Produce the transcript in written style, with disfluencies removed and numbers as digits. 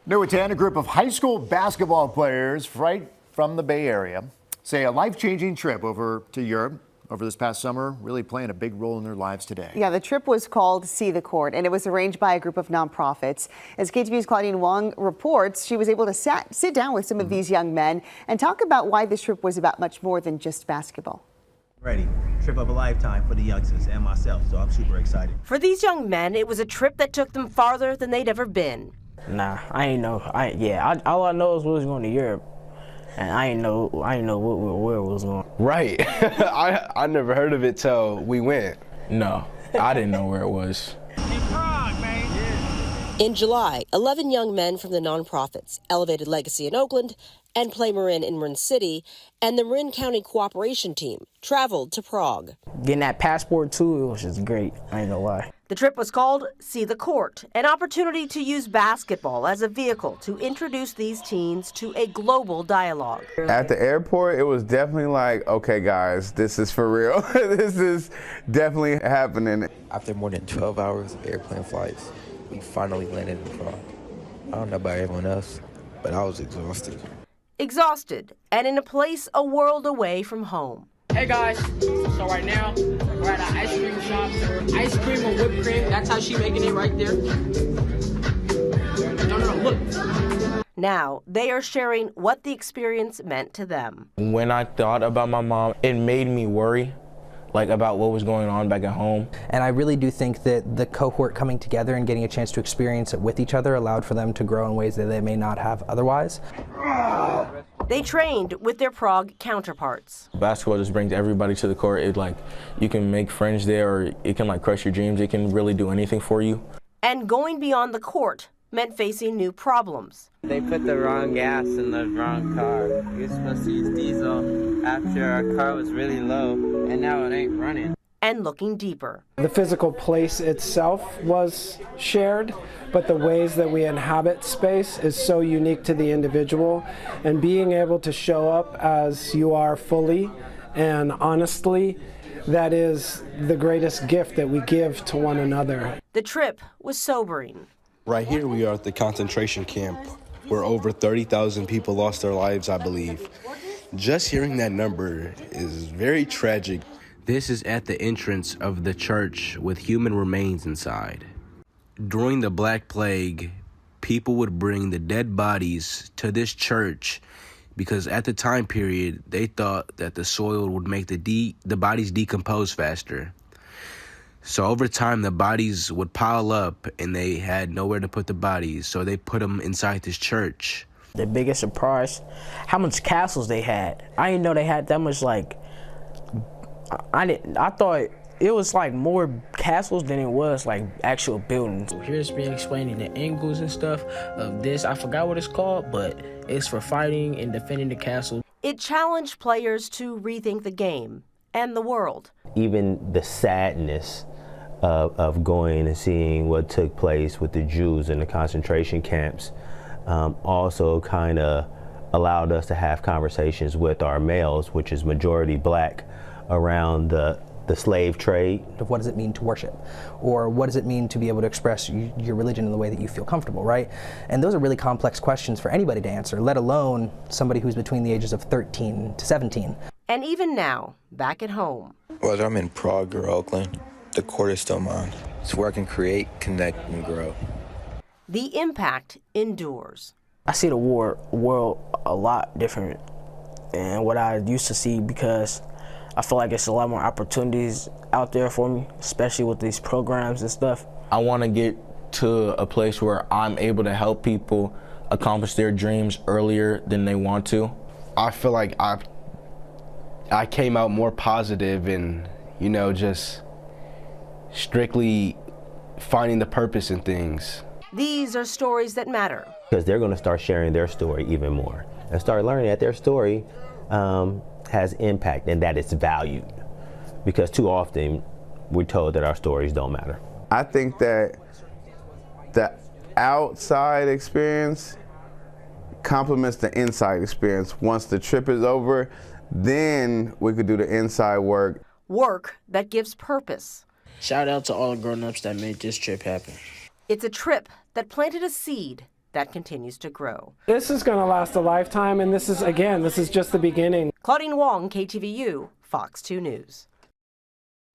New at 10, a group of high school basketball players right from the Bay Area say a life-changing trip over to Europe over this past summer really playing a big role in their lives today. Yeah, the trip was called See the Court, and it was arranged by a group of nonprofits. As KTVU's Claudine Wong reports, she was able to sit down with some of these young men and talk about why this trip was about much more than just basketball. Ready. Trip of a lifetime for the youngsters and myself, so I'm super excited. For these young men, it was a trip that took them farther than they'd ever been. Nah, I ain't know. All I know is we was going to Europe, and I ain't know where we was going. Right. I never heard of it till we went. No, I didn't know where it was. In Prague, man. In July, 11 young men from the nonprofits, Elevated Legacy in Oakland and Play Marin in Marin City, and the Marin County Cooperation Team traveled to Prague. Getting that passport, too, it was just great. I ain't gonna lie. The trip was called See the Court, an opportunity to use basketball as a vehicle to introduce these teens to a global dialogue. At the airport, it was definitely like, okay, guys, this is for real. This is definitely happening. After more than 12 hours of airplane flights, we finally landed in Prague. I don't know about everyone else, but I was exhausted. Exhausted and in a place a world away from home. Hey guys, so right now we're at an ice cream shop. Ice cream and whipped cream, that's how she making it right there. No, look. Now they are sharing what the experience meant to them. When I thought about my mom, it made me worry, like about what was going on back at home. And I really do think that the cohort coming together and getting a chance to experience it with each other allowed for them to grow in ways that they may not have otherwise. They trained with their Prague counterparts. Basketball just brings everybody to the court. It you can make friends there, or it can crush your dreams. It can really do anything for you. And going beyond the court meant facing new problems. They put the wrong gas in the wrong car. We were supposed to use diesel after our car was really low, and now it ain't running. And looking deeper. The physical place itself was shared, but the ways that we inhabit space is so unique to the individual, and being able to show up as you are fully and honestly, that is the greatest gift that we give to one another. The trip was sobering. Right here we are at the concentration camp, where over 30,000 people lost their lives, I believe. Just hearing that number is very tragic. This is at the entrance of the church with human remains inside. During the Black Plague, people would bring the dead bodies to this church because at the time period, they thought that the soil would make the bodies decompose faster. So over time, the bodies would pile up and they had nowhere to put the bodies, so they put them inside this church. The biggest surprise, how much castles they had. I didn't know they had that much, I thought it was more castles than it was actual buildings. Here's been explaining the angles and stuff of this. I forgot what it's called, but it's for fighting and defending the castle. It challenged players to rethink the game and the world. Even the sadness of going and seeing what took place with the Jews in the concentration camps also kind of allowed us to have conversations with our males, which is majority black, around the slave trade. What does it mean to worship? Or what does it mean to be able to express your religion in the way that you feel comfortable, right? And those are really complex questions for anybody to answer, let alone somebody who's between the ages of 13 to 17. And even now, back at home. Whether I'm in Prague or Oakland, the court is still mine. It's where I can create, connect, and grow. The impact endures. I see the world a lot different than what I used to see because I feel like it's a lot more opportunities out there for me, especially with these programs and stuff. I want to get to a place where I'm able to help people accomplish their dreams earlier than they want to. I feel like I came out more positive and, just strictly finding the purpose in things. These are stories that matter. Because they're going to start sharing their story even more and start learning that their story has impact and that it's valued, because too often we're told that our stories don't matter. I think that the outside experience complements the inside experience. Once the trip is over, then we could do the inside work. Work that gives purpose. Shout out to all the grown-ups that made this trip happen. It's a trip that planted a seed that continues to grow. This is going to last a lifetime, and this is just the beginning. Claudine Wong, KTVU, Fox 2 News.